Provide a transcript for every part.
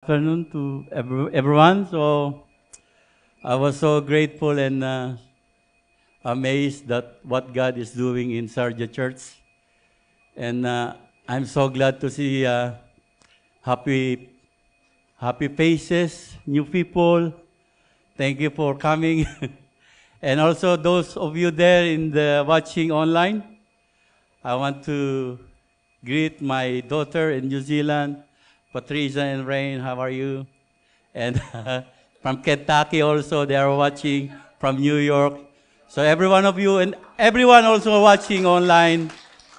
Afternoon to everyone. So I was so grateful and amazed that what God is doing in Sarja Church. And I'm so glad to see happy, happy faces, new people. Thank you for coming. And also those of you there in the watching online. I want to greet my daughter in New Zealand, Patricia and Rain. How are you? And from Kentucky also, they are watching from New York. So every one of you and everyone also watching online,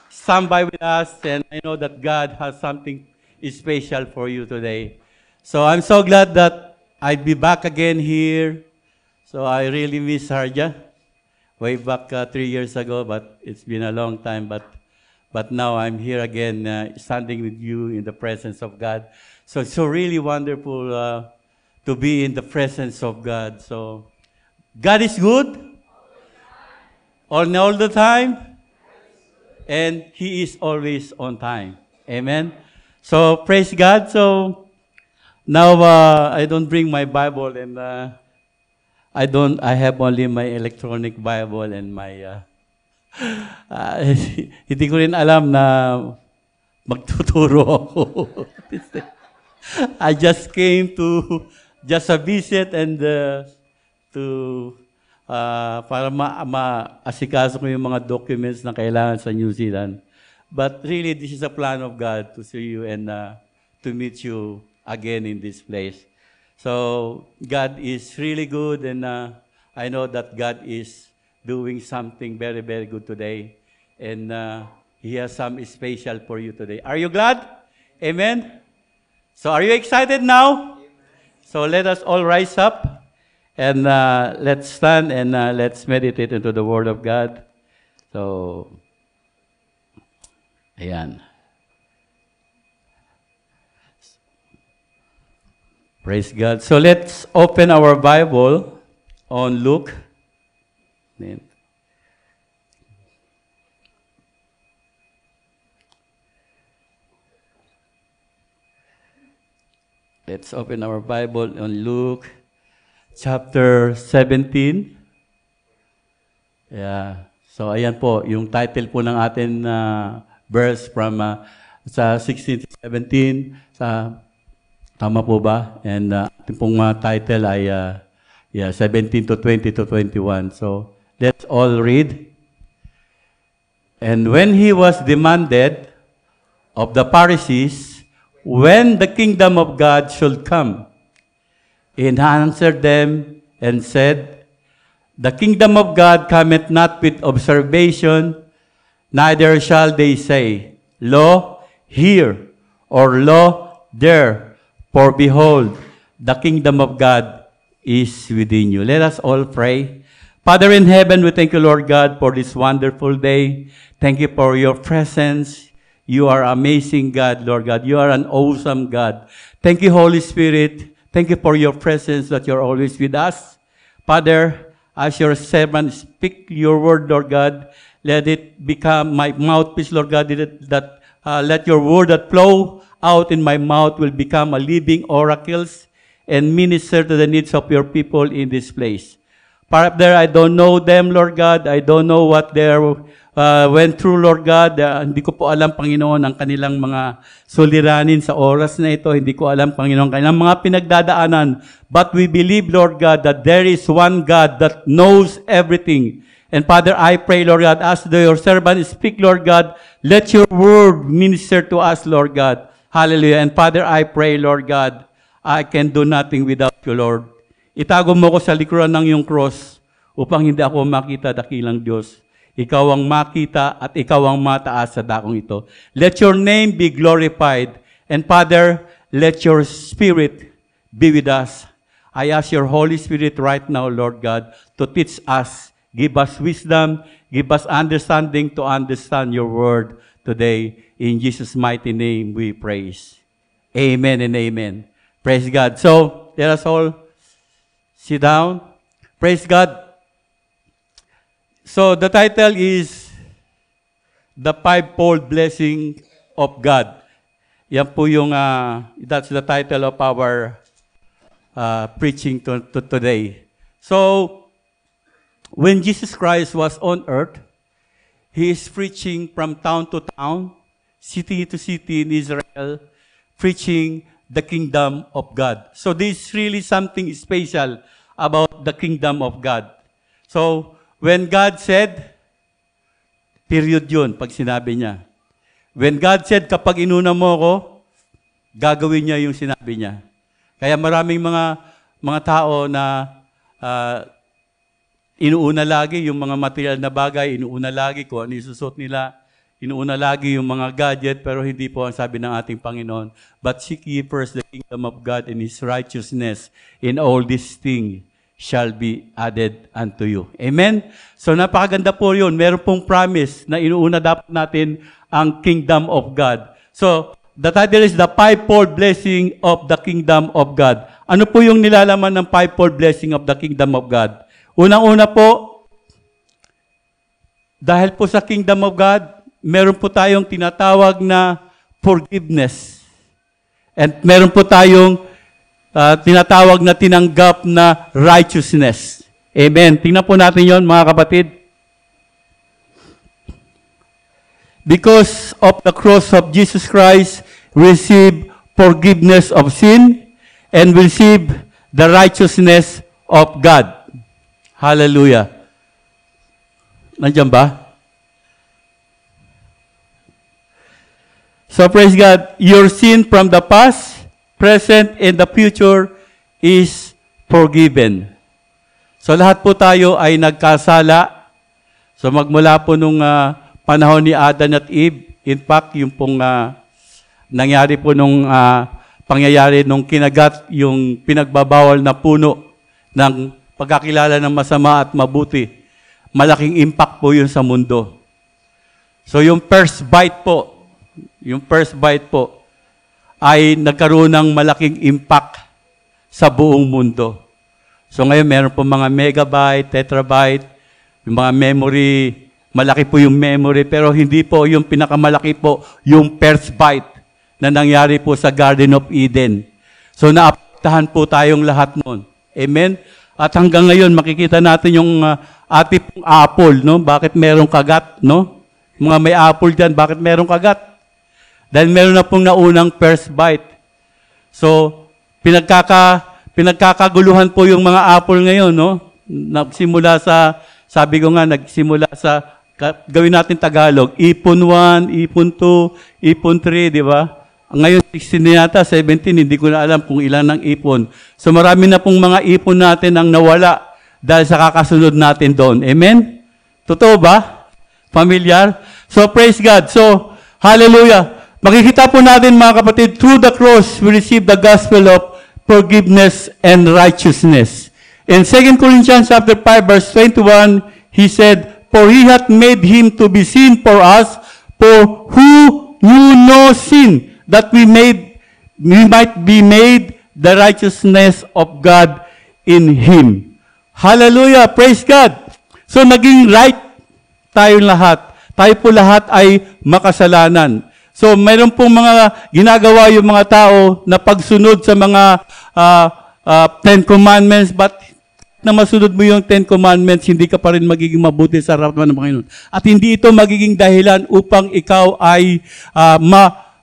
stand by with us. And I know that God has something special for you today. So I'm so glad that I'd be back again here. So I really miss Harja way back 3 years ago, but it's been a long time. But now I'm here again, standing with you in the presence of God. So it's so really wonderful to be in the presence of God. So God is good all the time, and He is always on time. Amen. So praise God. So now I don't bring my Bible, and I have only my electronic Bible and my hindi ko rin alam na magtuturo ako. I just came to just a visit and to para maasikaso ko yung mga documents na kailangan sa New Zealand. But really, this is a plan of God to see you and to meet you again in this place. So God is really good, and I know that God is doing something very, very good today. And He has some special for you today. Are you glad? Amen? So are you excited now? So let us all rise up and let's stand and let's meditate into the Word of God. So, ayan. Praise God. So let's open our Bible on Luke. Let's open our Bible on Luke chapter 17. Yeah. So ayan po, yung title po ng atin verse from sa 16 to 17. Tama po ba? And ating pong title ay 17 to 20 to 21. So let's all read. And when he was demanded of the Pharisees when the kingdom of God should come, he answered them and said, the kingdom of God cometh not with observation, neither shall they say, lo, here, or lo, there. For behold, the kingdom of God is within you. Let us all pray. Father in heaven, we thank you, Lord God, for this wonderful day. Thank you for your presence. You are amazing God, Lord God. You are an awesome God. Thank you, Holy Spirit. Thank you for your presence, that you're always with us. Father, as your servant, speak your word, Lord God. Let it become my mouthpiece, Lord God. Let your word that flow out in my mouth will become a living oracles and minister to the needs of your people in this place. Father, I don't know them, Lord God. I don't know what they went through, Lord God. Hindi ko po alam, Panginoon, ang kanilang mga suliranin sa oras na ito. Hindi ko alam, Panginoon, kanilang mga pinagdadaanan. But we believe, Lord God, that there is one God that knows everything. And Father, I pray, Lord God, as your servant speak, Lord God, let your word minister to us, Lord God. Hallelujah. And Father, I pray, Lord God, I can do nothing without you, Lord. Itago mo ko sa likuran ng iyong cross upang hindi ako makita dakilang Diyos. Ikaw ang makita at ikaw ang mataas sa dakong ito. Let your name be glorified. And Father, let your Spirit be with us. I ask your Holy Spirit right now, Lord God, to teach us. Give us wisdom. Give us understanding to understand your word today. In Jesus' mighty name we praise. Amen and amen. Praise God. So, let us all sit down. Praise God. So the title is The Fivefold Blessing of God. Yan po yung, that's the title of our preaching today. So, when Jesus Christ was on earth, He is preaching from town to town, city to city in Israel, preaching the kingdom of God. So, this is really something special about the kingdom of God. So, when God said, period yun, pag sinabi niya. When God said, kapag inuna mo ako, gagawin niya yung sinabi niya. Kaya maraming mga tao na inuuna lagi yung mga material na bagay, inuuna lagi kung ano isusot nila, inuuna lagi yung mga gadget, pero hindi po ang sabi ng ating Panginoon. But seek ye first the kingdom of God and His righteousness, in all these things shall be added unto you. Amen? So napakaganda po yun. Meron pong promise na inuuna dapat natin ang kingdom of God. So, the title is the fivefold blessing of the kingdom of God. Ano po yung nilalaman ng fivefold blessing of the kingdom of God? Unang-una po, dahil po sa kingdom of God, meron po tayong tinatawag na forgiveness. And meron po tayong tinatawag na tinanggap na righteousness. Amen. Tingnan po natin yon, mga kapatid. Because of the cross of Jesus Christ, receive forgiveness of sin and receive the righteousness of God. Hallelujah. Nandiyan ba? So praise God. Your sin from the past, present, and the future is forgiven. So lahat po tayo ay nagkasala. So magmula po nung panahon ni Adan at Eve, in fact, yung pong nangyari po nung pangyayari nung kinagat yung pinagbabawal na puno ng pagkakilala ng masama at mabuti, malaking impact po yun sa mundo. So yung first bite po, ay nagkaroon ng malaking impact sa buong mundo. So ngayon meron po mga megabyte, terabyte, yung mga memory, malaki po yung memory, pero hindi po yung pinakamalaki po, yung first bite na nangyari po sa Garden of Eden. So naapektahan po tayong lahat noon. Amen? At hanggang ngayon, makikita natin yung ating apple, no? Bakit merong kagat, no? Mga may apple dyan, bakit merong kagat? Dahil meron na pong naunang first bite. So, pinagkakaguluhan po yung mga apple ngayon, no? Nagsimula sa, sabi ko nga, nagsimula sa, gawin natin Tagalog, ipon 1, ipon 2, ipon 3, di ba? Ngayon, 16 na yata, 17, hindi ko na alam kung ilan ng ipon. So, marami na pong mga ipon natin ang nawala dahil sa kakasunod natin doon. Amen? Totoo ba? Familiar? So, praise God. So, hallelujah. Makikita po natin, mga kapatid, through the cross, we receive the gospel of forgiveness and righteousness. In 2 Corinthians chapter 5, verse 21, he said, For he hath made him to be sin for us, for who knew no sin, that we might be made the righteousness of God in him. Hallelujah! Praise God! So, naging right tayong lahat. Tayo po lahat ay makasalanan. So, mayroon pong mga ginagawa yung mga tao na pagsunod sa mga Ten Commandments, but na masunod mo yung Ten Commandments, hindi ka pa rin magiging mabuti sa harapan ng Panginoon. At hindi ito magiging dahilan upang ikaw ay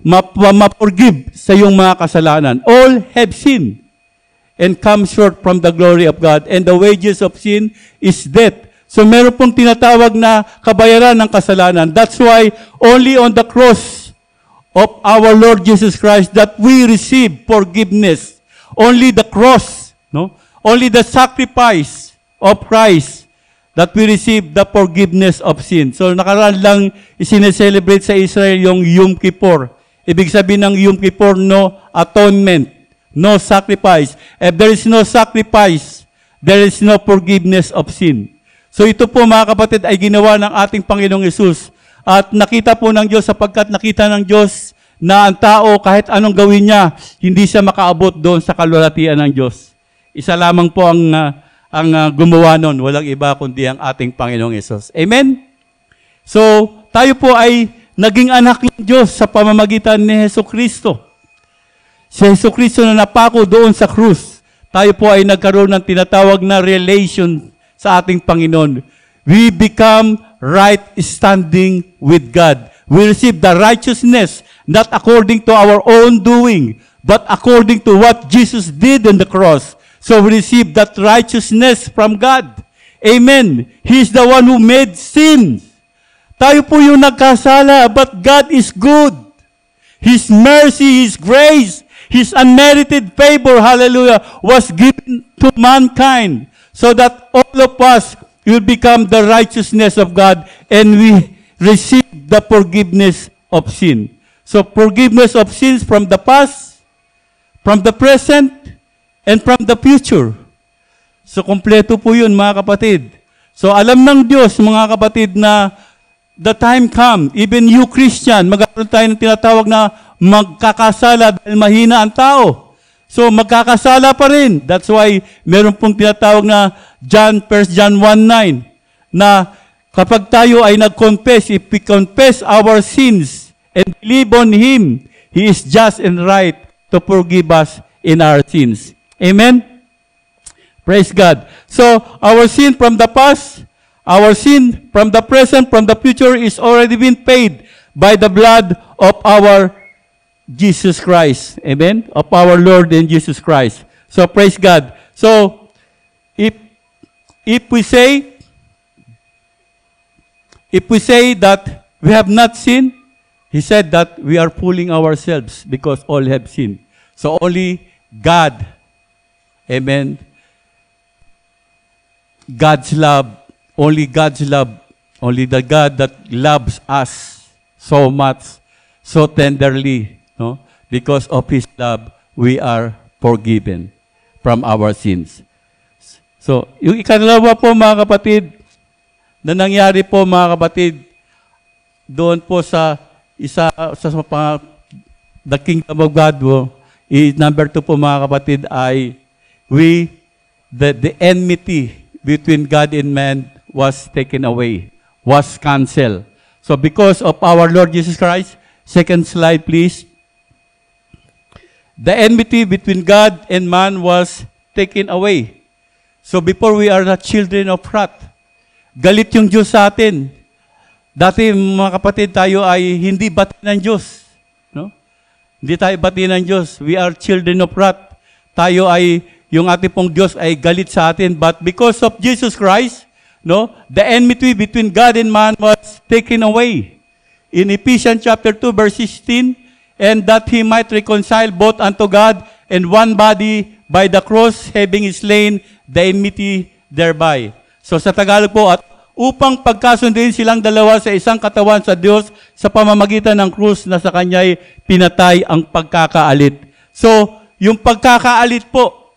ma-forgive sa iyong mga kasalanan. All have sinned and come short from the glory of God, and the wages of sin is death. So, meron pong tinatawag na kabayaran ng kasalanan. That's why only on the cross of our Lord Jesus Christ that we receive forgiveness. Only the cross, no? Only the sacrifice of Christ that we receive the forgiveness of sin. So nakaraan lang isineselebrate sa Israel yung Yom Kippur. Ibig sabihin ng Yom Kippur, no atonement, no sacrifice. If there is no sacrifice, there is no forgiveness of sin. So ito po, mga kapatid, ay ginawa ng ating Panginoong Hesus. At nakita po ng Diyos, sapagkat nakita ng Diyos na ang tao, kahit anong gawin niya, hindi siya makaabot doon sa kalwalhatian ng Diyos. Isa lamang po ang gumawa nun, walang iba kundi ang ating Panginoong Hesus. Amen? So, tayo po ay naging anak ng Diyos sa pamamagitan ni Jesucristo. Si Jesucristo na napako doon sa krus, tayo po ay nagkaroon ng tinatawag na relation sa ating Panginoon. We become right standing with God. We receive the righteousness, not according to our own doing, but according to what Jesus did on the cross. So we receive that righteousness from God. Amen. He is the one who made sins. Tayo po yung nagkasala, but God is good. His mercy, His grace, His unmerited favor, hallelujah, was given to mankind so that all of us will become the righteousness of God and we receive the forgiveness of sin. So forgiveness of sins from the past, from the present, and from the future. So kompleto po yun, mga kapatid. So alam ng Diyos, mga kapatid, na the time come, even you Christian, magkakaroon tayo ng tinatawag na magkakasala dahil mahina ang tao. So magkakasala pa rin. That's why meron pong tinatawag na 1 John 1:9 na kapag tayo ay nag-confess, if we confess our sins and believe on Him, He is just and right to forgive us in our sins. Amen? Praise God. So our sin from the past, our sin from the present, from the future is already been paid by the blood of our Jesus Christ. Amen? Of our Lord and Jesus Christ. So praise God. So if we say that we have not sinned, He said that we are fooling ourselves because all have sinned. So only God, amen, God's love, only God's love, only the God that loves us so much, so tenderly, no? Because of His love, we are forgiven from our sins. So, yung ikalawa po, mga kapatid, na nangyari po, mga kapatid, doon po sa the kingdom of God, number 2 po, mga kapatid, ay the enmity between God and man was taken away, was canceled. So, because of our Lord Jesus Christ, second slide, please. The enmity between God and man was taken away. So before we are not children of wrath, galit yung Diyos sa atin. Dati, mga kapatid, tayo ay hindi bati ng Diyos. No? Hindi tayo bati ng Diyos. We are children of wrath. Tayo ay, yung ating pong Diyos ay galit sa atin. But because of Jesus Christ, no, the enmity between God and man was taken away. In Ephesians chapter 2, verse 16, and that He might reconcile both unto God and one body by the cross, having slain the enmity thereby. So sa Tagalog po, at upang pagkasundin silang dalawa sa isang katawan sa Diyos sa pamamagitan ng krus na sa Kanya'y pinatay ang pagkakaalit. So, yung pagkakaalit po,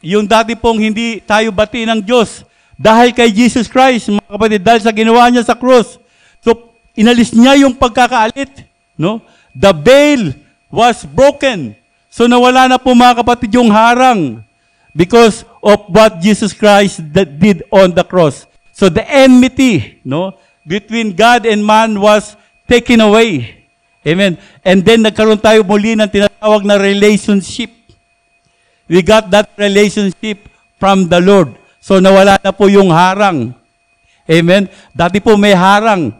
yung dati pong hindi tayo bati ng Diyos, dahil kay Jesus Christ, mga kapatid, dahil sa ginawa niya sa krus, so inalis niya yung pagkakaalit. No? The veil was broken. So nawala na po, mga kapatid, yung harang because of what Jesus Christ did on the cross. So the enmity, no, between God and man was taken away. Amen. And then nagkaroon tayo muli ng tinatawag na relationship. We got that relationship from the Lord. So nawala na po yung harang. Amen. Dati po may harang.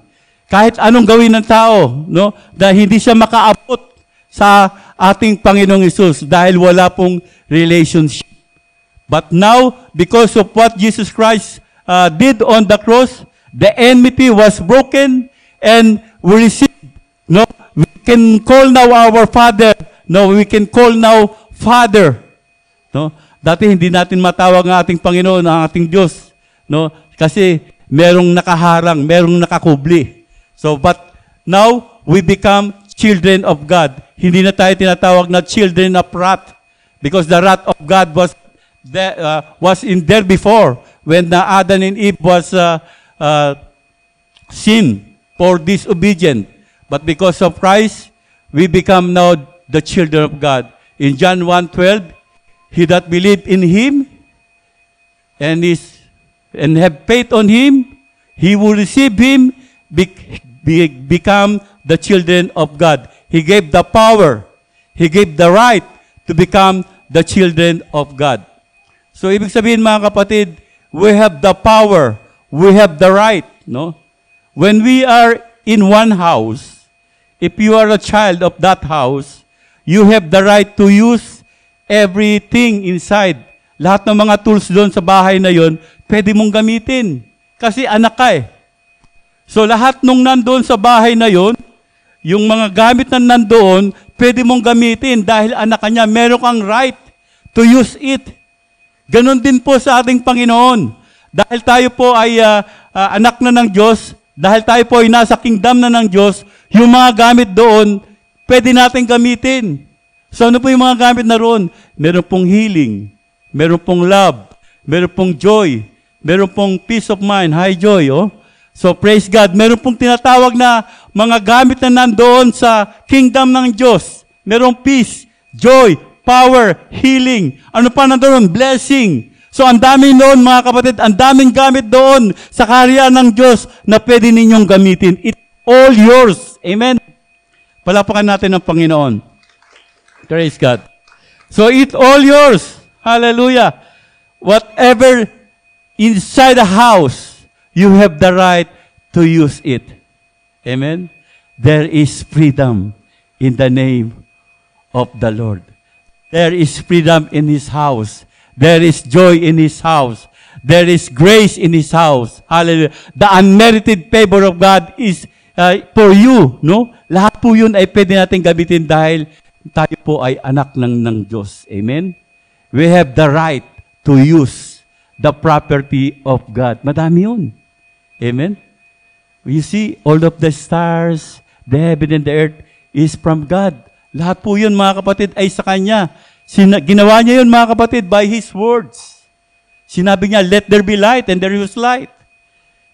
Kahit anong gawin ng tao, no, na hindi siya makaabot sa ating Panginoong Hesus dahil wala pong relationship. But now, because of what Jesus Christ did on the cross, the enmity was broken and we received, no, we can call now our Father, no, we can call now Father. No? Dati hindi natin matawag ang ating Panginoon, ang ating Diyos, no? Kasi merong nakaharang, merong nakakubli. So, but now, we become children of God. Hindi na tayo tinatawag na children of wrath because the wrath of God was in there before when Adam and Eve was sin for disobedient. But because of Christ, we become now the children of God. In John 1:12, he that believe in Him and have faith on Him, he will receive Him, become the children of God. He gave the power. He gave the right to become the children of God. So, ibig sabihin mga kapatid, we have the power, we have the right, no? When we are in one house, if you are a child of that house, you have the right to use everything inside. Lahat ng mga tools doon sa bahay na yon, pwede mong gamitin. Kasi anak ka eh. So lahat nung nandoon sa bahay na yon, yung mga gamit na nandoon, pwede mong gamitin dahil anak ka niya, meron kang right to use it. Ganon din po sa ating Panginoon. Dahil tayo po ay anak na ng Diyos, dahil tayo po ay nasa kingdom na ng Diyos, yung mga gamit doon, pwede natin gamitin. So ano po yung mga gamit na roon? Meron pong healing, meron pong love, meron pong joy, meron pong peace of mind, high joy, oh. So praise God, meron pong tinatawag na mga gamit na nandoon sa kingdom ng Diyos. Merong peace, joy, power, healing. Ano pa nandoon? Blessing. So ang dami noon mga kapatid, ang daming gamit doon sa kaharian ng Diyos na pwede ninyong gamitin. It's all yours. Amen? Palapakan natin ang Panginoon. Praise God. So it's all yours. Hallelujah. Whatever inside the house, you have the right to use it. Amen? There is freedom in the name of the Lord. There is freedom in His house. There is joy in His house. There is grace in His house. Hallelujah. The unmerited favor of God is for you, no? Lahat po yun ay pwede natin gamitin dahil tayo po ay anak ng Diyos. Amen? We have the right to use the property of God. Madami yun. Amen? You see, all of the stars, the heaven and the earth is from God. Lahat po yun, mga kapatid, ay sa Kanya. Ginawa niya yun, mga kapatid, by His words. Sinabi niya, let there be light, and there was light.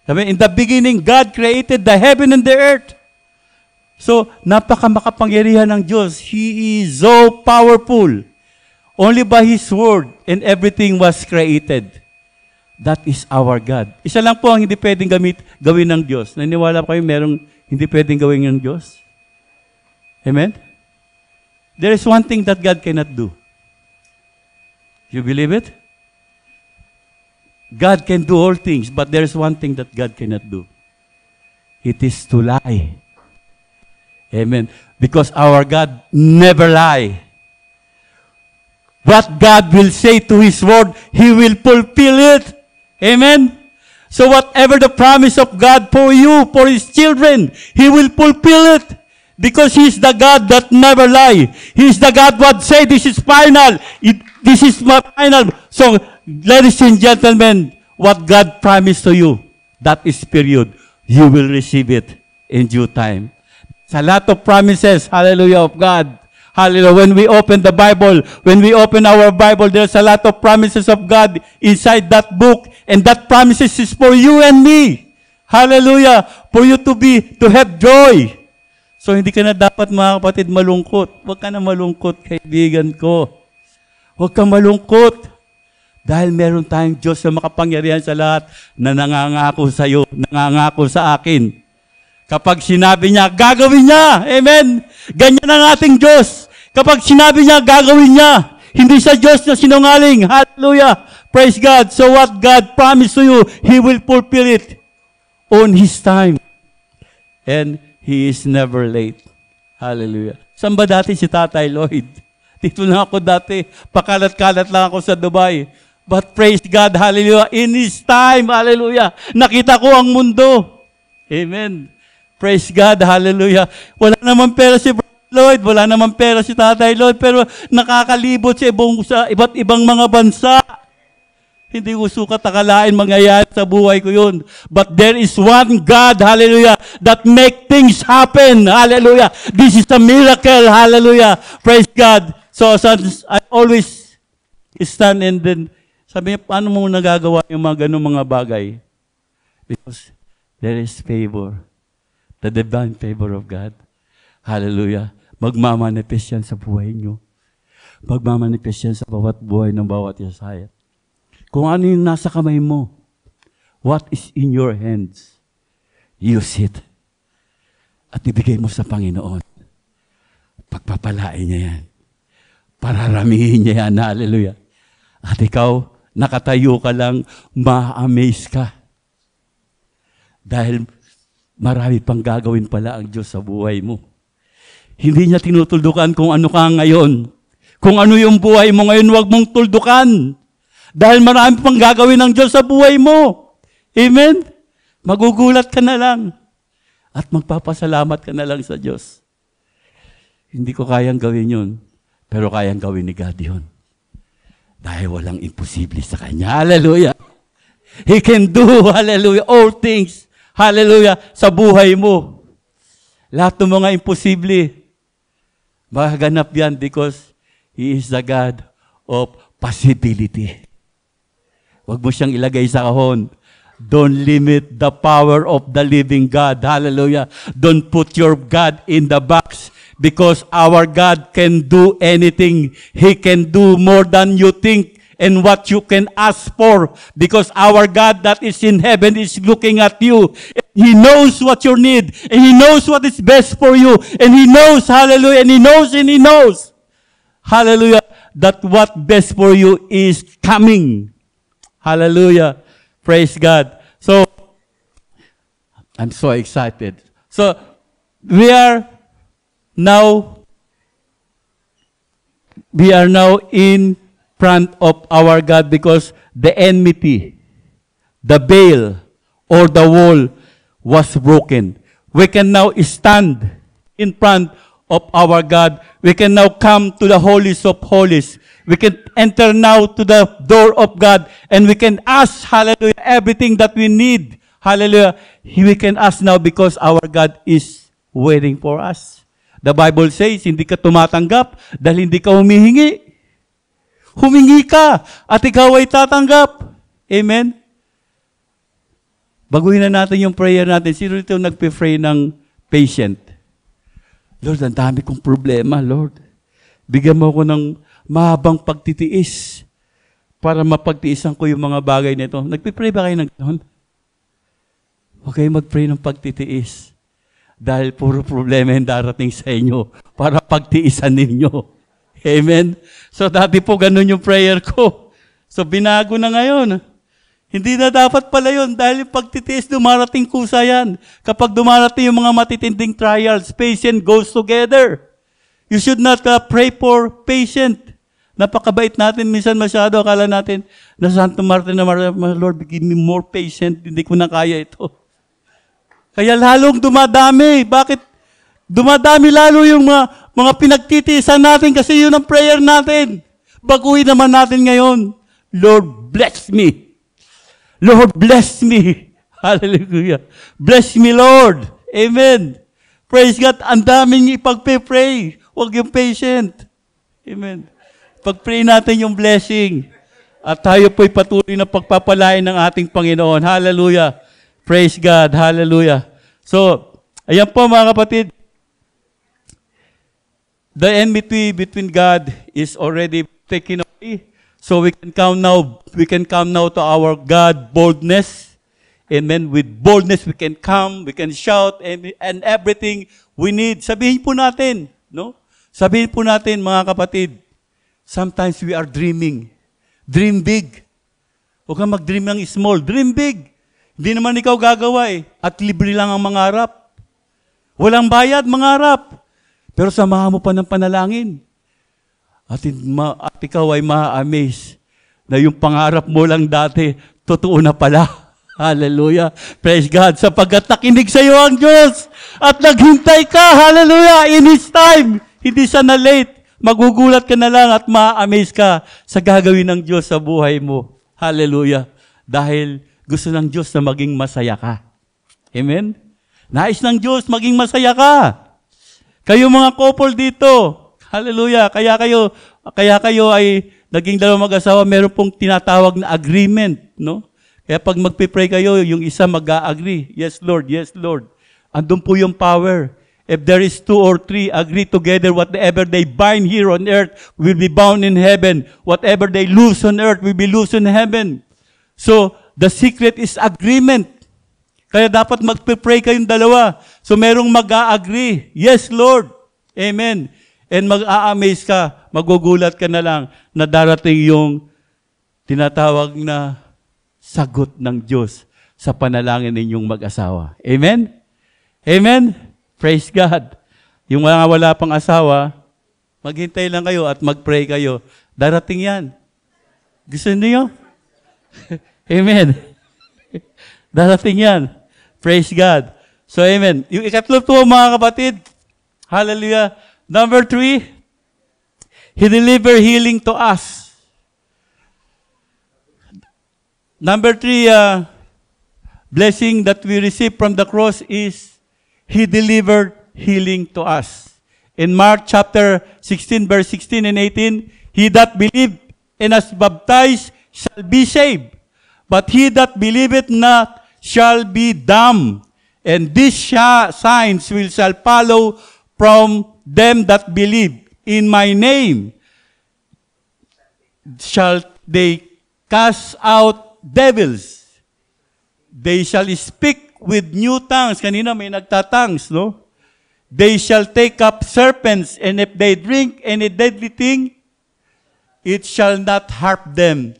Sabi, in the beginning, God created the heaven and the earth. So, napaka-makapangyarihan ng Diyos. He is so powerful. Only by His word, and everything was created. That is our God. Isa lang po ang hindi pwedeng gawin ng Diyos. Naniniwala pa kayo merong hindi pwedeng gawin ng Diyos? Amen? There is one thing that God cannot do. You believe it? God can do all things, but there is one thing that God cannot do. It is to lie. Amen. Because our God never lie. What God will say to His word, He will fulfill it. Amen? So whatever the promise of God for you, for His children, He will fulfill it. Because He is the God that never lie. He is the God that say, this is final. This is my final. So, ladies and gentlemen, what God promised to you, that is period. You will receive it in due time. It's a lot of promises, hallelujah, of God. Hallelujah. When we open the Bible, when we open our Bible, there's a lot of promises of God inside that book. And that promises is for you and me. Hallelujah. For you to have joy. So, hindi ka na dapat, mga kapatid, malungkot. Huwag ka na malungkot, kaibigan ko. Huwag ka malungkot. Dahil meron tayong Diyos na makapangyarihan sa lahat na nangangako sa iyo, nangangako sa akin. Kapag sinabi niya, gagawin niya. Amen? Ganyan ang ating Diyos. Kapag sinabi niya, gagawin niya. Hindi sa Diyos na sinungaling. Hallelujah. Praise God. So what God promised to you, He will fulfill it on His time. And He is never late. Hallelujah. Saan ba dati si Tatay Lloyd? Dito na ako dati. Pakalat-kalat lang ako sa Dubai. But praise God, hallelujah, in His time, hallelujah, nakita ko ang mundo. Amen. Praise God, hallelujah. Wala naman pera si Brother Lloyd, wala naman pera si Tatay Lloyd, pero nakakalibot sa iba't ibang mga bansa. Hindi ko sukat akalain mangyayari sa buhay ko yun. But there is one God, hallelujah, that make things happen. Hallelujah. This is a miracle. Hallelujah. Praise God. So I always stand and then, sabi niya, paano mo nagagawa yung mga ganung mga bagay? Because there is favor. The divine favor of God. Hallelujah. Magmamanifest yan sa buhay nyo. Magmamanifest yan sa bawat buhay ng bawat yasaya. Kung ano yung nasa kamay mo, what is in your hands, use it. At ibigay mo sa Panginoon. Pagpapalain niya yan. Pararamihin niya yan. Hallelujah. At ikaw, nakatayo ka lang, ma-amaze ka. Dahil marami pang gagawin pala ang Diyos sa buhay mo. Hindi niya tinutuldukan kung ano ka ngayon. Kung ano yung buhay mo ngayon, huwag mong tuldukan. Dahil marami pang gagawin ng Diyos sa buhay mo. Amen? Magugulat ka na lang. At magpapasalamat ka na lang sa Diyos. Hindi ko kayang gawin yun. Pero kayang gawin ni God yun. Dahil walang imposible sa Kanya. Hallelujah. He can do, hallelujah, all things. Hallelujah, sa buhay mo. Lahat ng mga imposible, magaganap yan because He is the God of possibility. Huwag mo siyang ilagay sa kahon. Don't limit the power of the living God. Hallelujah. Don't put your God in the box. Because our God can do anything. He can do more than you think and what you can ask for. Because our God that is in heaven is looking at you. He knows what you need. And He knows what is best for you. And He knows, hallelujah, and He knows, hallelujah, that what best for you is coming. Hallelujah. Praise God. So, I'm so excited. So, we are now in front of our God because the enmity, the veil, or the wall was broken. We can now stand in front of our God. We can now come to the holies of holies. We can enter now to the door of God and we can ask, hallelujah, everything that we need. Hallelujah. We can ask now because our God is waiting for us. The Bible says, hindi ka tumatanggap dahil hindi ka humihingi. Humingi ka at ikaw ay tatanggap. Amen? Baguhin na natin yung prayer natin. Sino dito nagpe-pray ng patient? Lord, ang dami kong problema, Lord. Bigyan mo ako ng mahabang pagtitiis para mapagtiisan ko yung mga bagay nito. Nagpe-pray ba kayo ng gano'n? Huwag kayo mag-pray ng pagtitiis. Dahil puro problema yung darating sa inyo para pagtiisan ninyo. Amen? So dati po ganun yung prayer ko. So binago na ngayon. Hindi na dapat pala yun dahil yung pagtitiis dumarating kusa yan. Kapag dumarating yung mga matitinding trials, patient goes together. You should not pray for patient. Napakabait natin minsan masyado. Akala natin na Santo Martin na Lord, give me more patient. Hindi ko na kaya ito. Kaya lalong dumadami. Bakit? Dumadami lalo yung mga pinagtitiisan natin kasi yun ang prayer natin. Baguhin naman natin ngayon. Lord, bless me. Lord, bless me. Hallelujah. Bless me, Lord. Amen. Praise God. Ang daming ipagpe-pray. Huwag yung patient. Amen. Pag-pray natin yung blessing. At tayo po'y patuloy na pagpapalain ng ating Panginoon. Hallelujah. Praise God. Hallelujah. So, ayan po mga kapatid. The enmity between God is already taken away. So we can come now to our God boldness. Amen. With boldness we can come, we can shout, and everything we need. Sabihin po natin, no? Sabihin po natin mga kapatid, sometimes we are dreaming. Dream big. Huwag kang mag-dream ng small. Dream big. Hindi naman ikaw gagawa eh. At libre lang ang mangarap. Walang bayad, mangarap. Pero samahan mo pa ng panalangin. At ikaw ay ma-amaze na yung pangarap mo lang dati, totoo na pala. Hallelujah. Praise God. Sapagkat nakinig sa iyo ang Diyos at naghintay ka. Hallelujah. In His time. Hindi siya na late. Magugulat ka na lang at ma-amaze ka sa gagawin ng Diyos sa buhay mo. Hallelujah. Dahil gusto ng Diyos na maging masaya ka. Amen? Nais ng Diyos maging masaya ka. Kayo mga couple dito, hallelujah, kaya kayo ay naging dalawang mag-asawa, meron pong tinatawag na agreement, no? Kaya pag magpipray kayo, yung isa mag-a-agree. Yes, Lord, yes, Lord. Andun po yung power. If there is 2 or 3 agree together, whatever they bind here on earth will be bound in heaven. Whatever they loose on earth will be loose in heaven. So, the secret is agreement. Kaya dapat magpipray kayong dalawa. So merong mag-a-agree. Yes, Lord. Amen. And mag-a-amaze ka. magugulat ka na lang na darating yung tinatawag na sagot ng Diyos sa panalangin ninyong mag-asawa. Amen? Amen? Praise God. Yung mga wala pang asawa, maghintay lang kayo at mag-pray kayo. Darating yan. Gusto niyo? Amen. Darating yan. Praise God. So, amen. Yung ikatlo po, mga kapatid, hallelujah. Number 3, He delivered healing to us. Number 3, blessing that we receive from the cross is He delivered healing to us. In Mark chapter 16, verse 16 and 18, He that believed and is baptized shall be saved, but he that believeth not shall be damned. And these signs shall follow from them that believe. In my name shall they cast out devils. They shall speak with new tongues. Kanina may nagtatangs, no? They shall take up serpents, and if they drink any deadly thing, it shall not hurt them.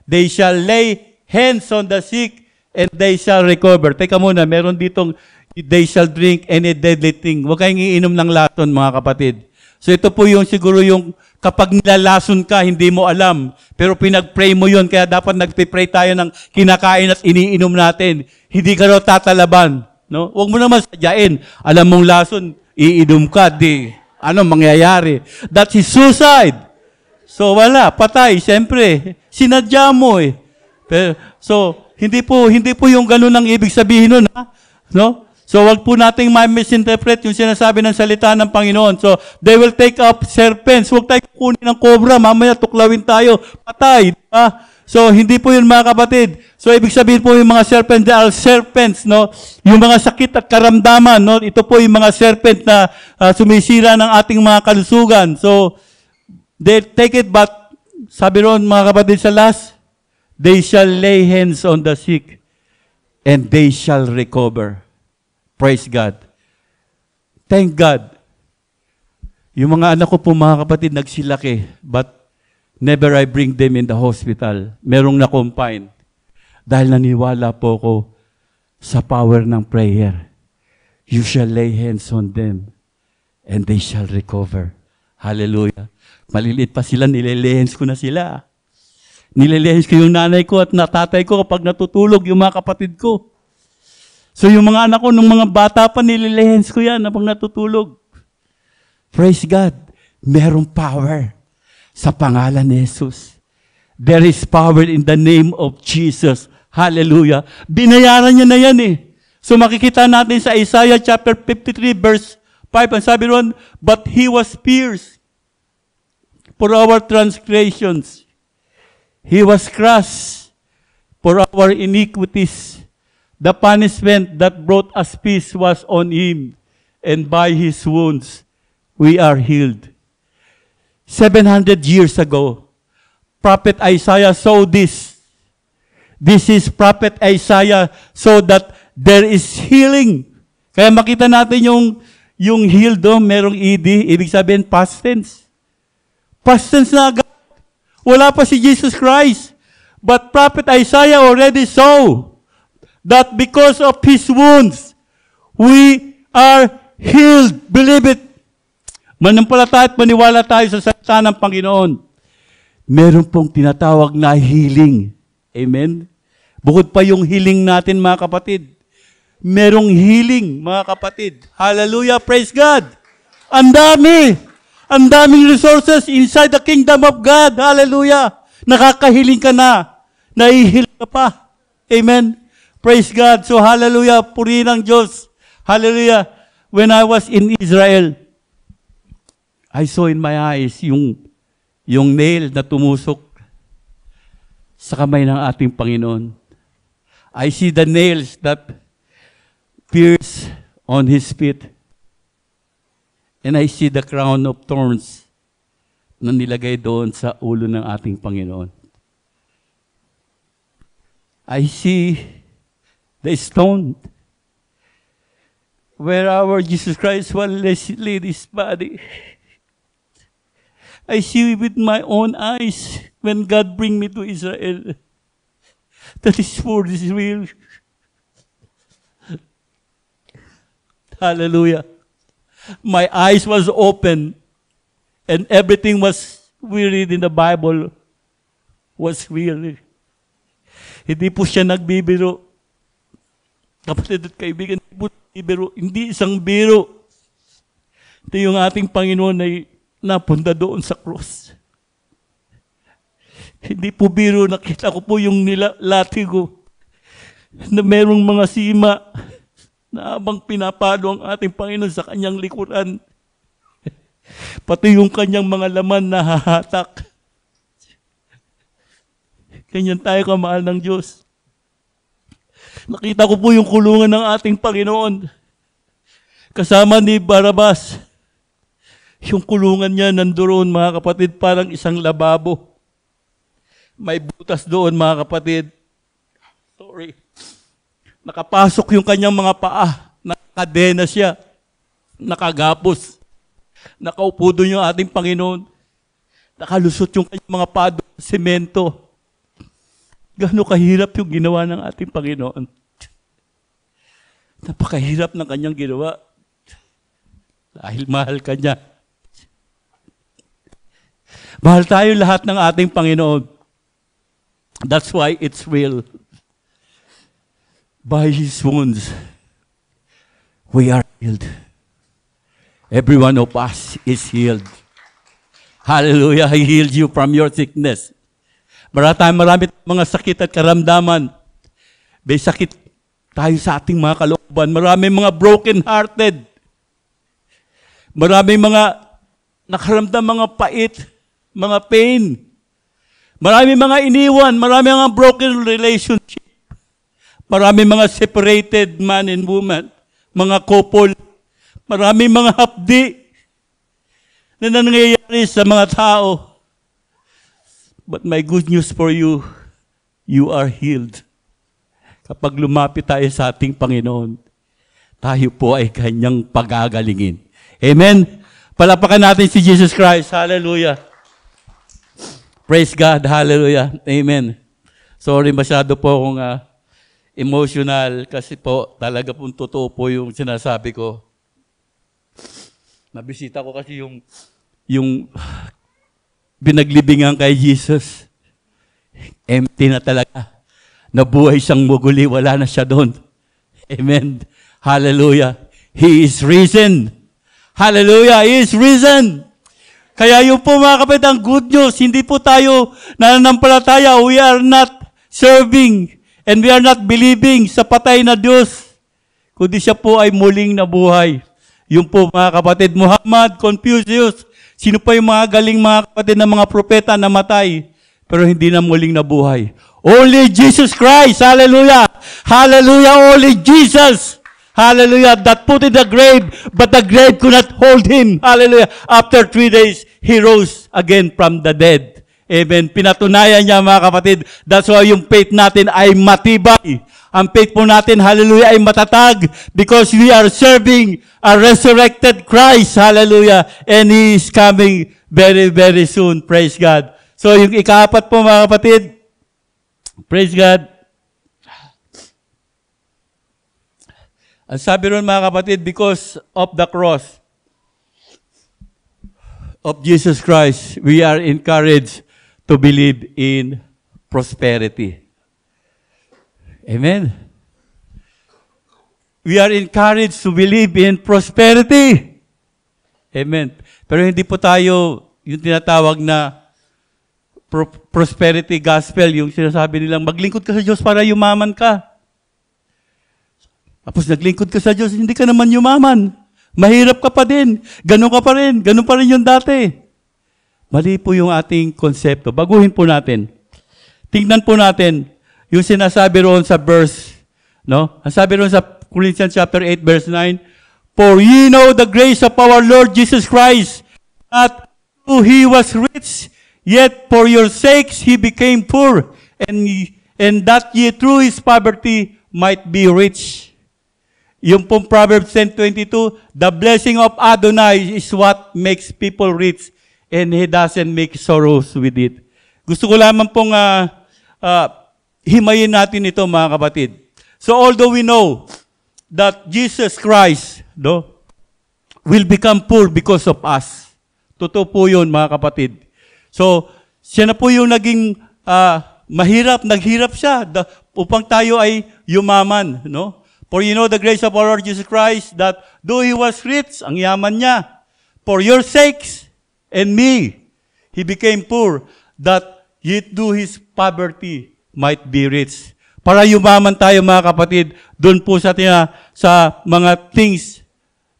They shall lay hands on the sick, and they shall recover. Teka muna, meron ditong, they shall drink any deadly thing. Huwag kayong iinom ng lason, mga kapatid. So ito po yung siguro yung kapag nilalason ka, hindi mo alam. Pero pinag-pray mo yun, kaya dapat nagpipray tayo ng kinakain at iniinom natin. Hindi ka raw tatalaban. No? Huwag mo naman sadyain. Alam mong lason, iinom ka, di. Ano mangyayari? That is suicide. So wala, patay, siyempre. Sinadya mo eh. Pero, so, hindi po yung ganun ang ibig sabihin nun, ha? No? So, wag po nating ma-misinterpret yung sinasabi ng salita ng Panginoon. So, they will take up serpents. Huwag tayo kukunin ng cobra. Mamaya tuklawin tayo. Patay. Diba? So, hindi po yun, mga kapatid. So, ibig sabihin po yung mga serpents, they are serpents, no? Yung mga sakit at karamdaman, no? Ito po yung mga serpent na sumisira ng ating mga kalusugan. So, they take it, but sabi ron, mga kapatid, sa last, they shall lay hands on the sick, and they shall recover. Praise God. Thank God. Yung mga anak ko po, mga kapatid, nagsilaki, but never I bring them in the hospital. Merong na-confine. Dahil naniwala po ko sa power ng prayer. You shall lay hands on them, and they shall recover. Hallelujah. Maliliit pa sila, nililehens ko na sila. Nililehens ko yung nanay ko at natatay ko kapag natutulog yung mga kapatid ko. So yung mga anak ko, nung mga bata pa, nililehens ko yan kapag natutulog. Praise God. Merong power sa pangalan ni Jesus. There is power in the name of Jesus. Hallelujah. Binayaran niya na yan eh. So makikita natin sa Isaiah chapter 53 verse 5, ang sabi ron, but He was pierced for our transgressions. He was crushed for our iniquities. The punishment that brought us peace was on Him, and by His wounds we are healed. 700 years ago, Prophet Isaiah saw this. This is Prophet Isaiah saw that there is healing. Kaya makita natin yung healed, merong ED, ibig sabihin past tense. Past tense na agad. Wala pa si Jesus Christ. But Prophet Isaiah already saw that because of His wounds, we are healed. Believe it. Manampalataya at maniwala tayo sa salita ng Panginoon. Meron pong tinatawag na healing. Amen? Bukod pa yung healing natin, mga kapatid. Merong healing, mga kapatid. Hallelujah, praise God. Ang dami. Ang daming resources inside the kingdom of God. Hallelujah. Nakakahiling ka na. Nahihil ka pa. Amen. Praise God. So hallelujah. Purihin ang Diyos. Hallelujah. When I was in Israel, I saw in my eyes yung nail na tumusok sa kamay ng ating Panginoon. I see the nails that pierce on His feet. And I see the crown of thorns na nilagay doon sa ulo ng ating Panginoon. I see the stone where our Jesus Christ will lay His body. I see with my own eyes when God bring me to Israel. That His word is real. Hallelujah. My eyes was open and everything we read in the Bible was real. Hindi po siya nagbibiro. Kapatid at kaibigan, hindi po nagbibiro. Hindi isang biro. Ito yung ating Panginoon ay napunta doon sa cross. Hindi po biro, nakita ko po yung nilati ko na merong mga sima na habang pinapalo ang ating Panginoon sa kanyang likuran. Pati yung kanyang mga laman nahahatak. Ganyan tayo kamahal ng Diyos. Nakita ko po yung kulungan ng ating Panginoon. Kasama ni Barabas. Yung kulungan niya nandoon, mga kapatid, parang isang lababo. May butas doon, mga kapatid. Sorry. Nakapasok yung kanyang mga paa. Nakadena siya. Nakagapos. Nakaupo doon yung ating Panginoon. Nakalusot yung kanyang mga paa doon sa semento. Gaano kahirap yung ginawa ng ating Panginoon. Napakahirap ng kanyang ginawa. Dahil mahal ka niya. Mahal tayo lahat ng ating Panginoon. That's why it's real. By His wounds, we are healed. Every one of us is healed. Hallelujah. He healed you from your sickness. Marami mga sakit at karamdaman. May sakit tayo sa ating mga kalooban. Marami mga broken-hearted. Marami mga nakaramdam mga pait, mga pain. Marami mga iniwan. Marami mga broken relationship. Marami mga separated man and woman. Mga couple. Marami mga hapdi na nangyayari sa mga tao. But my good news for you, you are healed. Kapag lumapit tayo sa ating Panginoon, tayo po ay kanyang pagagalingin. Amen? Palapakan natin si Jesus Christ. Hallelujah. Praise God. Hallelujah. Amen. Sorry, masyado po akong emotional kasi po talaga pong totoo po yung sinasabi ko. Nabisita ko kasi yung binaglibingan kay Jesus. Empty na talaga. Nabuhay siyang muguli, wala na siya doon. Amen. Hallelujah. He is risen. Hallelujah. He is risen. Kaya yung po mga kapatid, ang good news, hindi po tayo nananampalataya. We are not serving and we are not believing sa patay na Diyos. Kundi siya po ay muling nabuhay. Yung po mga kapatid, Muhammad, Confucius, sino pa yung mga galing mga kapatid na mga propeta na matay, pero hindi na muling nabuhay? Only Jesus Christ. Hallelujah. Hallelujah. Only Jesus. Hallelujah. That put in the grave, but the grave could not hold him. Hallelujah. After 3 days, he rose again from the dead. Amen. Pinatunayan niya mga kapatid. That's why yung faith natin ay matibay. Ang faith po natin, hallelujah, ay matatag because we are serving a resurrected Christ. Hallelujah. And He is coming very, very soon. Praise God. So yung ikaapat po mga kapatid, praise God. Ang sabi ron mga kapatid, because of the cross of Jesus Christ, we are encouraged to believe in prosperity. Amen. We are encouraged to believe in prosperity. Amen. Pero hindi po tayo yung tinatawag na prosperity gospel, yung sinasabi nilang maglingkod ka sa Diyos para yumaman ka. Tapos naglingkod ka sa Diyos, hindi ka naman yumaman. Mahirap ka pa din. Ganun ka pa rin. Ganun pa rin yung dati. Mali po yung ating konsepto. Baguhin po natin. Tingnan po natin yung sinasabi roon sa verse, no? Ang sabi roon sa Corinthians chapter 8, verse 9, for ye know the grace of our Lord Jesus Christ, that though He was rich, yet for your sakes He became poor, and that ye through His poverty might be rich. Yung pong Proverbs 10:22, the blessing of Adonai is what makes people rich, and He doesn't make sorrows with it. Gusto ko lamang pong himayin natin ito, mga kapatid. So although we know that Jesus Christ will become poor because of us. Totoo po yun, mga kapatid. So, siya na po yung naging naghirap siya upang tayo ay yumaman. No? For you know the grace of our Lord Jesus Christ, that though He was rich, ang yaman niya, for your sakes and me, He became poor, that yet through His poverty might be rich. Para yumaman tayo, mga kapatid, doon po sa mga things,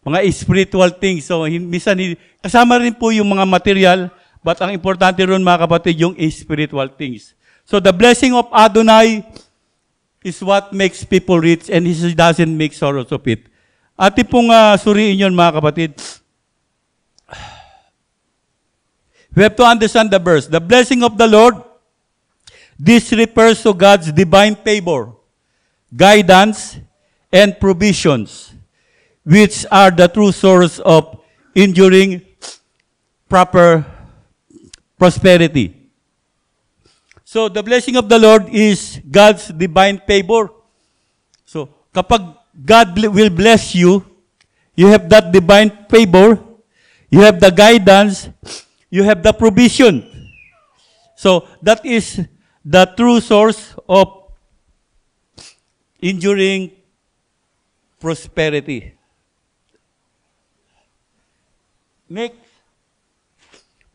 mga spiritual things. So, minsan, kasama rin po yung mga material, but ang importante ron, mga kapatid, yung spiritual things. So, the blessing of Adonai is what makes people rich, and He doesn't make sorrows of it. Atin pong suriin yun, mga kapatid. We have to understand the verse. The blessing of the Lord, this refers to God's divine favor, guidance, and provisions, which are the true source of enduring proper prosperity. So, the blessing of the Lord is God's divine favor. So, kapag God will bless you, you have that divine favor, you have the guidance, you have the provision. So, that is the true source of enduring prosperity.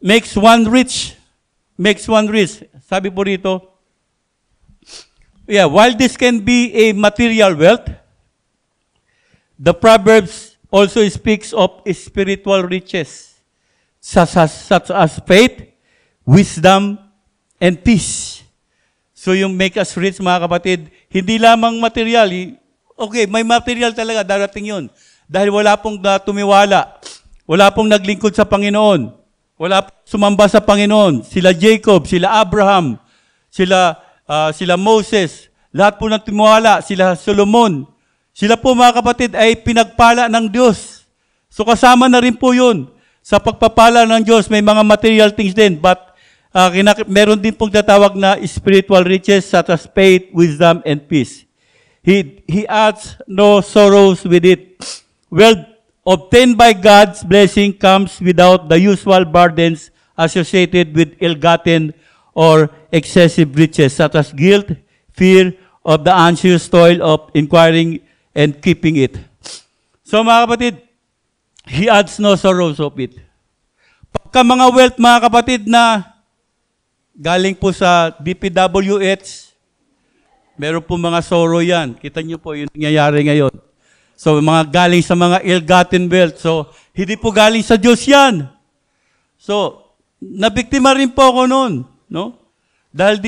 Makes one rich. Sabi po rito, while this can be a material wealth, the Proverbs also speaks of spiritual riches, such as faith, wisdom, and peace. So yung make us rich, mga kapatid, hindi lamang material. Okay, may material talaga, darating yun. Dahil wala pong tumiwala. Wala pong naglingkod sa Panginoon. Wala pong sumamba sa Panginoon. Sila Jacob, sila Abraham, sila Moses, lahat po ng tumiwala, sila Solomon. Sila po, mga kapatid, ay pinagpala ng Diyos. So kasama na rin po yun. Sa pagpapala ng Diyos, may mga material things din. But meron din pong tatawag na spiritual riches such as faith, wisdom, and peace. He adds no sorrows with it. Wealth obtained by God's blessing comes without the usual burdens associated with ill-gotten or excessive riches, such as guilt, fear of the anxious toil of inquiring and keeping it. So, mga kapatid, He adds no sorrows of it. Pagka mga wealth, mga kapatid, na galing po sa DPWH, meron po mga sorrow yan. Kita niyo po yung nangyayari ngayon. So, mga galing sa mga ill-gotten wealth. So, hindi po galing sa Diyos yan. So, nabiktima rin po ako noon. No? Dahil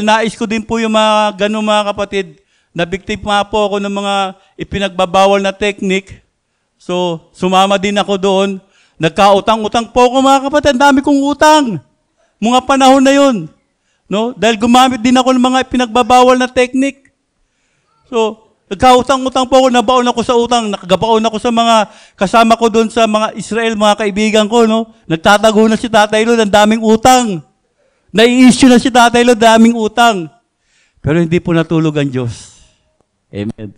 nais ko din po yung mga ganun, mga kapatid, nabiktima po ako ng mga ipinagbabawal na technique. So, sumama din ako doon. Nagkautang-utang po ako, mga kapatid. Dami kong utang. Mga panahon na yun. No? Dahil gumamit din ako ng mga ipinagbabawal na technique. So, nagkautang-utang po ako, nabaon ako sa utang, nakagabaon ako sa mga kasama ko doon sa mga Israel, mga kaibigan ko, no? Nagtatago na si Tatay Lord, ang daming utang. Nai-issue na si Tatay Lord, daming utang. Pero hindi po natulog ang Diyos. Amen.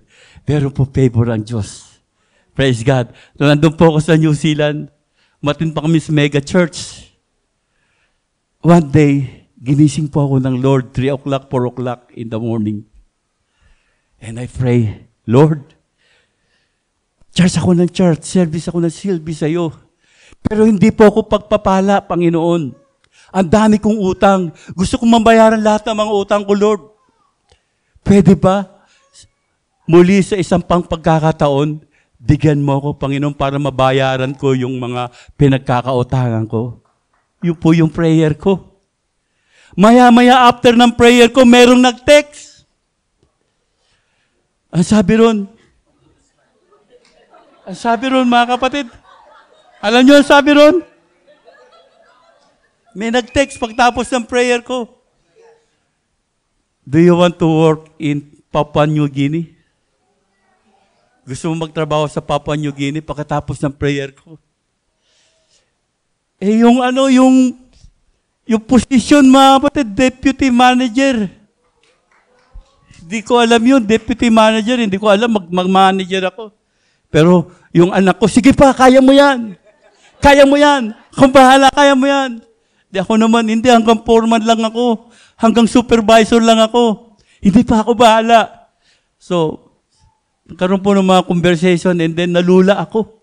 Pero po favor ang Diyos. Praise God. So, nandun po ako sa New Zealand, matin pa kami sa mega church. One day, ginising po ako ng Lord, 3 o'clock, 4 o'clock in the morning. And I pray, Lord, church ako ng church, service ako ng service sa'yo. Pero hindi po ako pagpapala, Panginoon. Ang dami kong utang. Gusto kong mabayaran lahat ng mga utang ko, Lord. Pwede ba? Muli sa isang pagkakataon, bigyan mo ako, Panginoon, para mabayaran ko yung mga pinagkakautangan ko. Yun po yung prayer ko. Maya-maya after ng prayer ko, merong nag-text. Ang sabi ron, mga kapatid, alam nyo ang sabi ron? May nag-text pagtapos ng prayer ko. Do you want to work in Papua New Guinea? Gusto mo magtrabaho sa Papua New Guinea pagkatapos ng prayer ko? yung ano, yung position, mga kapatid, deputy manager. Hindi ko alam yun, deputy manager. Hindi ko alam, mag-manager ako. Pero yung anak ko, sige pa, kaya mo yan. Kaya mo yan. Kung bahala, kaya mo yan. Di ako naman, hindi, hanggang foreman lang ako. Hanggang supervisor lang ako. Hindi pa ako bahala. So, nagkaroon po ng mga conversation and then nalula ako.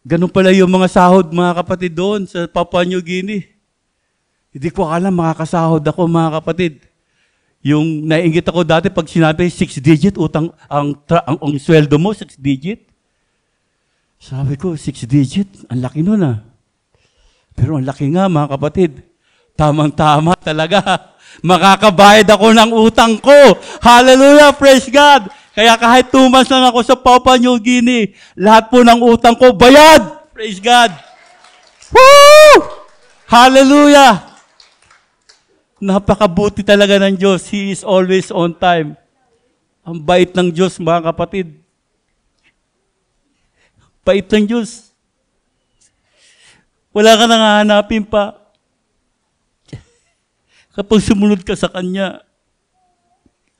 Ganun pala yung mga sahod, mga kapatid, doon sa Papua New Guinea. Hindi ko alam, makakasahod ako, mga kapatid. Yung naiingit ako dati, pag sinabi, 6-digit, utang, ang sweldo mo, 6-digit. Sabi ko, 6-digit, ang laki nun ah. Pero ang laki nga, mga kapatid. Tamang-tama talaga. Makakabayad ako ng utang ko. Hallelujah, praise God. Kaya kahit 2 months lang ako sa Papua New Guinea, lahat po ng utang ko, bayad! Praise God! Woo! Hallelujah! Napakabuti talaga ng Diyos. He is always on time. Ang bait ng Diyos, mga kapatid. Bait ng Diyos. Wala ka nang hahanapin pa. Kapag sumunod ka sa Kanya,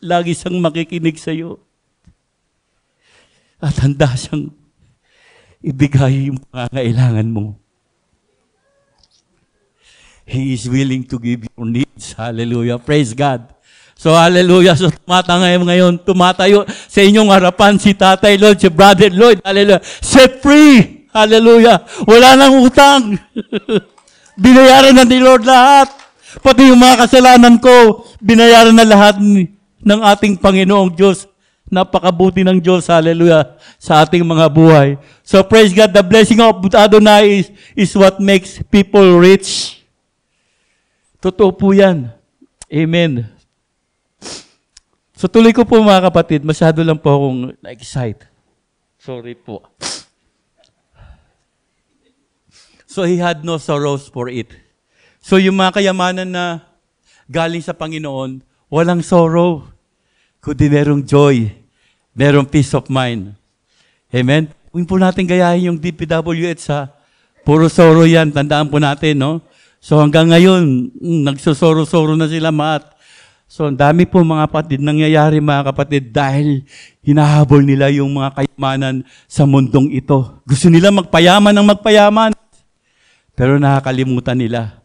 lagi siyang makikinig sa iyo. At handa siyang ibigay yung pangangailangan mo. He is willing to give your needs. Hallelujah. Praise God. So, hallelujah. So, tumatayo sa inyong harapan si Tatay Lloyd, si Brother Lloyd. Hallelujah. Set free. Hallelujah. Wala nang utang. Binayaran na ni Lord lahat. Pati yung mga kasalanan ko, binayaran na lahat ng ating Panginoong Diyos. Napakabuti ng Diyos, hallelujah, sa ating mga buhay. So praise God, the blessing of Adonai is what makes people rich. Totoo po yan. Amen. So tuloy ko po mga kapatid, masyado lang po akong na-excite. Sorry po. So he had no sorrows for it. So yung mga kayamanan na galing sa Panginoon, walang sorrow, kundi merong joy, merong peace of mind. Amen? Huwag po natin gayahin yung DPWH ha. Puro sorrow yan, tandaan po natin, no? So hanggang ngayon, nagsosoro-soro na sila maat. So ang dami po mga kapatid, nangyayari mga kapatid, dahil hinahabol nila yung mga kayamanan sa mundong ito. Gusto nila magpayaman ng magpayaman. Pero nakakalimutan nila.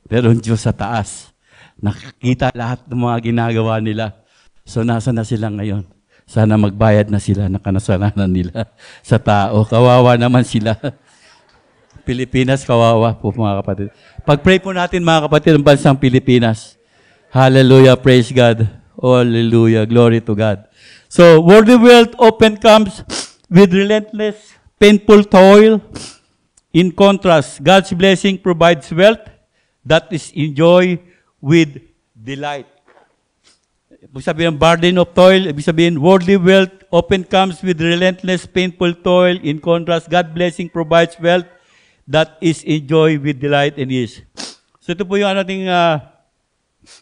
Pero ang Diyos sa taas, nakikita lahat ng mga ginagawa nila. So, nasa na sila ngayon? Sana magbayad na sila ng kanasalanan nila sa tao. Kawawa naman sila. Pilipinas, kawawa po mga kapatid. Pag-pray po natin mga kapatid ng bansang Pilipinas. Hallelujah, praise God. Hallelujah, glory to God. So, worldly wealth often comes with relentless, painful toil. In contrast, God's blessing provides wealth that is enjoyed with delight. Ibig sabihin, burden of toil, ibig sabihin, worldly wealth often comes with relentless, painful toil. In contrast, God's blessing provides wealth that is enjoyed with delight and ease. So ito po yung ating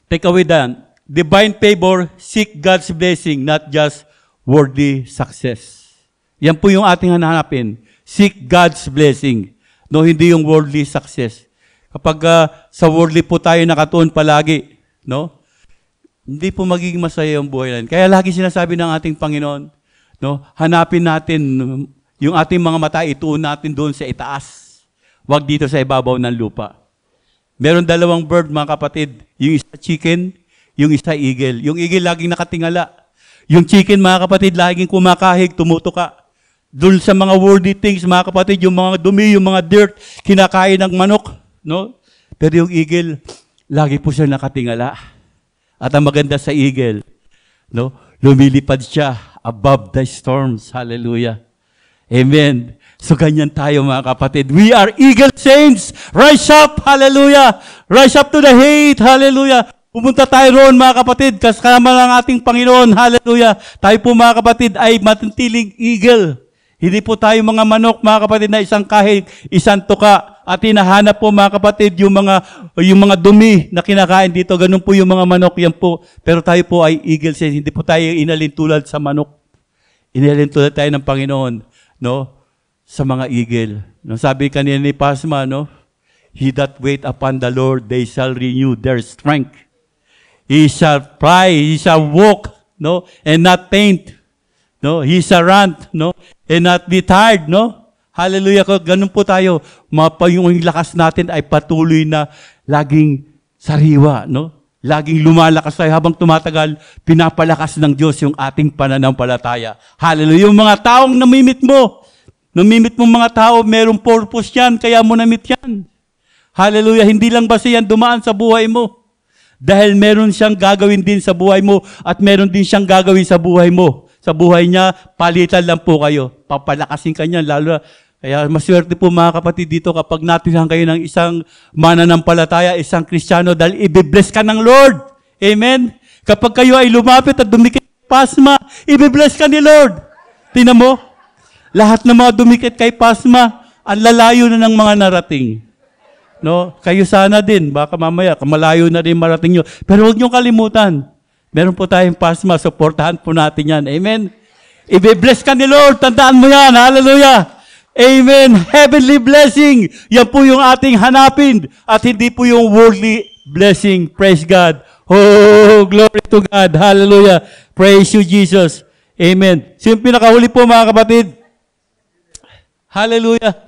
takeaway dan. Divine favor, seek God's blessing, not just worldly success. Yan po yung ating hanapin. Seek God's blessing. No, hindi yung worldly success. Kapag sa worldly po tayo nakatuon palagi, no? Hindi po magiging masaya yung buhay natin. Kaya lagi sinasabi ng ating Panginoon, no? Hanapin natin yung ating mga mata, ituon natin doon sa itaas. Huwag dito sa ibabaw ng lupa. Meron 2 bird, mga kapatid. Yung isa chicken, yung isa eagle. Yung eagle laging nakatingala. Yung chicken, mga kapatid, laging kumakahig, tumutuka. Doon sa mga worldly things, mga kapatid, yung mga dumi, yung mga dirt, kinakain ng manok, no? Pero yung eagle, lagi po siya nakatingala. At ang maganda sa eagle, no? Lumilipad siya above the storms. Hallelujah. Amen. So ganyan tayo mga kapatid. We are eagle saints. Rise up. Hallelujah. Rise up to the height. Hallelujah. Pumunta tayo roon mga kapatid. Kasama ng ating Panginoon. Hallelujah. Tayo po mga kapatid ay matintiling eagle. Hindi po tayo mga manok, mga kapatid, na isang kahig, isang tuka. At hinahanap po mga kapatid yung mga dumi na kinakain dito. Ganun po yung mga manok, yan po. Pero tayo po ay eagle saints. Hindi po tayo inalintulad sa manok. Inalintulad tayo ng Panginoon. No? sa mga eagle. No, sabi kanina ni Pasma, no? He that wait upon the Lord, they shall renew their strength. He shall fly, he shall walk, no, and not faint. No, he shall run, no, and not be tired, no. Hallelujah. Ganun po tayo. Yung lakas natin ay patuloy na laging sariwa, no? Laging lumalakas tayo habang tumatagal, pinapalakas ng Diyos yung ating pananampalataya. Hallelujah. Yung mga taong namimit mo mga tao, merong purpose yan, kaya mo namit yan. Hallelujah. Hindi lang basta yan dumaan sa buhay mo. Dahil meron siyang gagawin din sa buhay mo at meron din siyang gagawin sa buhay mo. Sa buhay niya, palitan lang po kayo. Papalakasin ka niya, lalo. Kaya maswerte po mga kapatid dito kapag natinhan kayo ng isang mananampalataya, isang Kristiyano, dahil i-bless ka ng Lord. Amen? Kapag kayo ay lumapit at dumikit Pasma, i-bless ka ni Lord. Tingnan mo, lahat ng mga dumikit kay Pasma, ang lalayo na ng mga narating. No? Kayo sana din, baka mamaya, malayo na rin marating nyo. Pero huwag nyo kalimutan, meron po tayong Pasma, supportahan po natin yan. Amen? I-bless ka ni Lord, tandaan mo yan. Hallelujah! Amen. Heavenly blessing. Yan po yung ating hanapin. At hindi po yung worldly blessing. Praise God. Oh, glory to God. Hallelujah. Praise you, Jesus. Amen. So yung pinakahuli po mga kapatid. Hallelujah.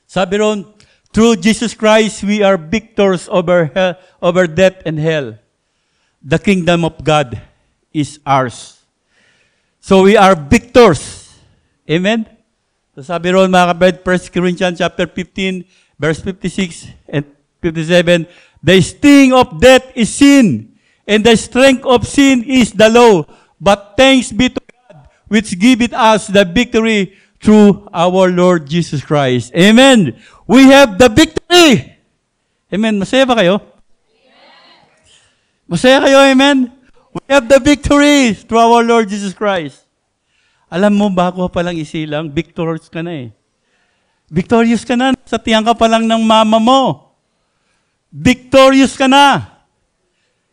Sabi ron, through Jesus Christ, we are victors over death and hell. The kingdom of God is ours. So we are victors. Amen? So sabi ron mga kapatid, 1 Corinthians chapter 15, verse 56 and 57, the sting of death is sin, and the strength of sin is the law. But thanks be to God, which giveth us the victory through our Lord Jesus Christ. Amen? We have the victory. Amen? Masaya ba kayo? Masaya kayo, amen? We have the victory through our Lord Jesus Christ. Alam mo, bago pa lang isilang, victorious ka na eh. Victorious ka na. Sa tiyang ka pa lang ng mama mo. Victorious ka na.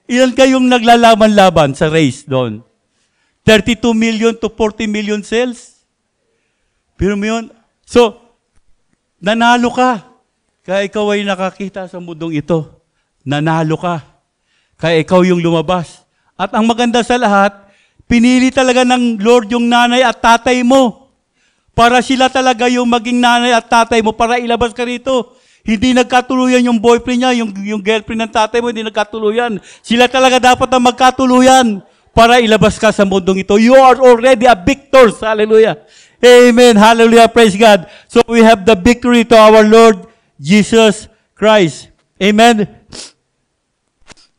Ilan kayong naglalaban-laban sa race doon? 32 million to 40 million cells? Pero mo yun? So, nanalo ka. Kaya ikaw ay nakakita sa mundong ito. Nanalo ka. Kaya ikaw yung lumabas. At ang maganda sa lahat, pinili talaga ng Lord yung nanay at tatay mo. Para sila talaga yung maging nanay at tatay mo para ilabas ka rito. Hindi nagkatuluyan yung boyfriend niya, yung girlfriend ng tatay mo, hindi nagkatuluyan. Sila talaga dapat ang magkatuluyan para ilabas ka sa mundong ito. You are already a victor. Hallelujah. Amen. Hallelujah. Praise God. So we have the victory to our Lord Jesus Christ. Amen.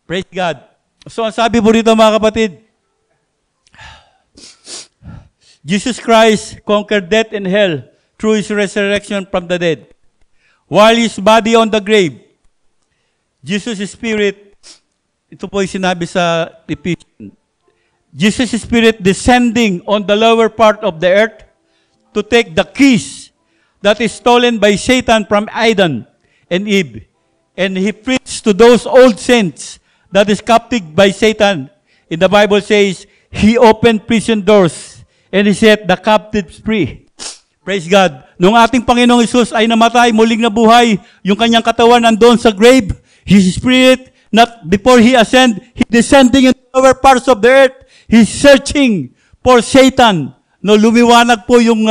Praise God. So, ang sabi po rito mga kapatid, Jesus Christ conquered death and hell through His resurrection from the dead. While His body on the grave, Jesus' Spirit, ito po yung sinabi sa Ephesians, Jesus' Spirit descending on the lower part of the earth to take the keys that is stolen by Satan from Adam and Eve. And He preached to those old saints that is captive by Satan. In the Bible says, He opened prison doors and He set the captives free. Praise God. Nung ating Panginoong Hesus ay namatay, muling nabuhay, yung kanyang katawan nandoon sa grave, His Spirit, not before He ascend, He descending in the lower parts of the earth, He's searching for Satan. No, lumiwanag po yung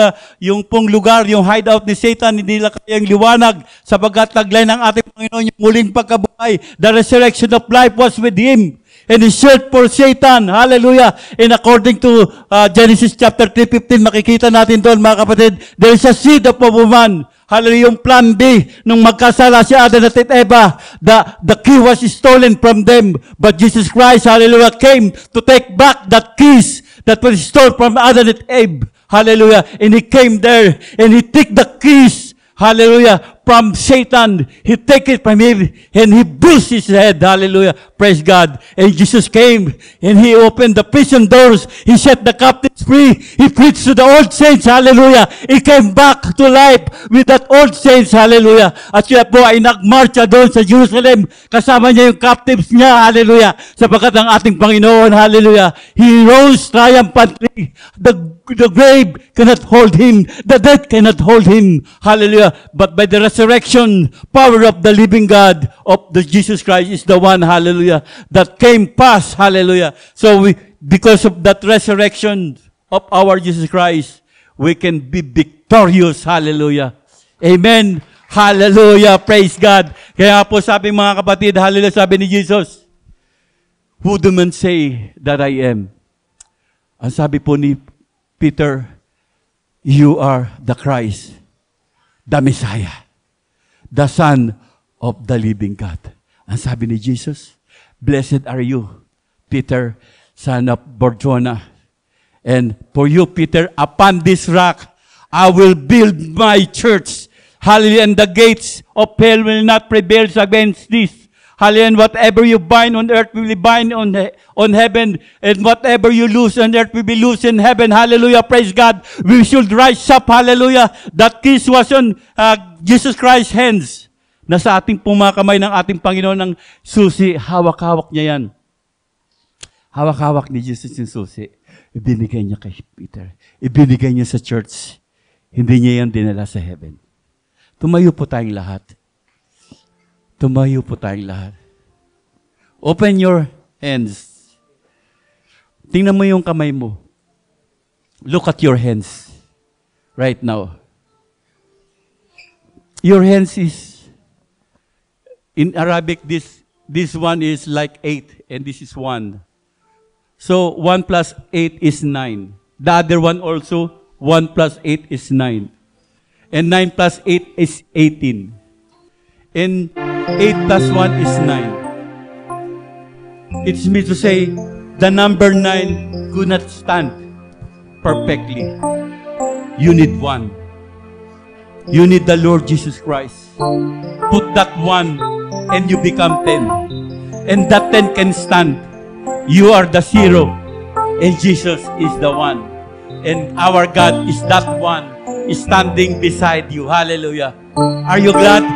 pong lugar, yung hideout ni Satan, hindi nila kayang liwanag sapagkat taglay ng ating Panginoon yung muling pagkabuhay. The resurrection of life was with Him. And He searched for Satan. Hallelujah. And according to Genesis chapter 3:15, makikita natin doon mga kapatid, there is a seed of a woman. Hallelujah. Yung plan B, nung magkasala si Adan at Eva, the key was stolen from them. But Jesus Christ, hallelujah, came to take back that keys that was stolen from Adam and Eve. Hallelujah. And He came there and He took the keys, hallelujah, from Satan. He take it from him and He bruised his head. Hallelujah. Praise God. And Jesus came and He opened the prison doors. He set the captives free. He preached to the old saints. Hallelujah. He came back to life with that old saints. Hallelujah. At siya po ay nagmarcha doon sa Jerusalem. Kasama niya yung captives niya. Hallelujah. Sapagkat ang ating Panginoon, hallelujah, He rose triumphantly. The The grave cannot hold him. The death cannot hold him. Hallelujah. But by the resurrection, power of the living God, of the Jesus Christ is the one, hallelujah, that came past, hallelujah. So because of that resurrection of our Jesus Christ, we can be victorious, hallelujah. Amen. Hallelujah. Praise God. Kaya po sabi mga kapatid, hallelujah, sabi ni Jesus, who do men say that I am? Ang sabi po ni Peter, you are the Christ, the Messiah, the Son of the living God. Ang sabi ni Jesus, blessed are you, Peter, son of Barjona. And for you, Peter, upon this rock, I will build my church. Hallelujah. And the gates of hell will not prevail against this. Hallelujah. And whatever you bind on earth will be bind on heaven. And whatever you loose on earth will be loose in heaven. Hallelujah. Praise God. We should rise up. Hallelujah. That kiss was on Jesus Christ's hands. Nasa ating pumakamay ng ating Panginoon ng susi. Hawak-hawak niya yan. Hawak-hawak ni Jesus yung susi. Ibinigay niya kay Peter. Ibinigay niya sa church. Hindi niya yan dinala sa heaven. Tumayo po tayong lahat. Tumayo po tayong lahat. Open your hands. Tingnan mo yung kamay mo. Look at your hands right now. Your hands is, in Arabic, this one is like 8, and this is 1. So, 1 plus 8 is 9. The other one also, 1 plus 8 is 9. And 9 plus 8 is 18. And 8 plus 1 is 9. It's meant to say, the number 9 could not stand perfectly. You need 1. You need the Lord Jesus Christ. Put that 1 and you become 10. And that 10 can stand. You are the 0. And Jesus is the 1. And our God is that 1 standing beside you. Hallelujah. Are you glad?